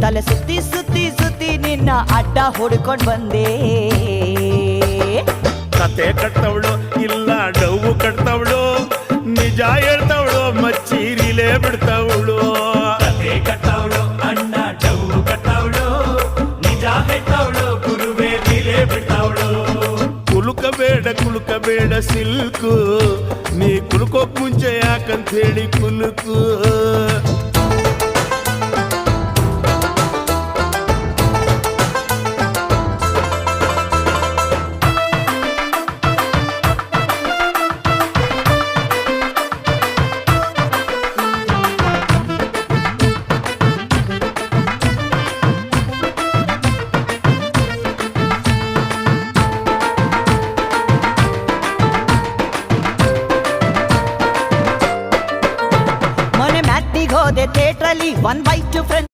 ತಲೆ ಸುತ್ತಿ ಸುತ್ತಿ ಸುತ್ತಿ ನಿನ್ನ ಅಡ್ಡ ಹುಡ್ಕೊಂಡ್ ಬಂದೆ. ಕತೆ ಕಟ್ತವಳು ಇಲ್ಲ ಡವ್ವು ಕಟ್ತವಳು, ನಿಜ ಹೇಳ್ತವಳು ಮಚ್ಚೀರಿಲೇ ಬಿಡ್ತವಳು. ಕತೆ ಕಟ್ಟವಳು ಅಣ್ಣ ಡವ್ವು ಕಟ್ಟವಳು, ನಿಜ ಹೇಳ್ತವಳು ಗುರುವೇ ಲೀಲೆ ಬಿಡ್ತವಳು. ಕುಲುಕಬೇಡ ಸಿಲ್ಕು, ನೀ ಕುಲುಕೋಕ್ ಮುಂಚೆ ಯಾಕಂತ ಹೇಳಿ ಕುಲುಕು. ಮೊನ್ನೆ ಮ್ಯಾಟ್ನಿಗೆ ಹೋದೆ ಥಿಯೇಟ್ರಲ್ಲಿ 1/2 ಫ್ರೆಂಡ್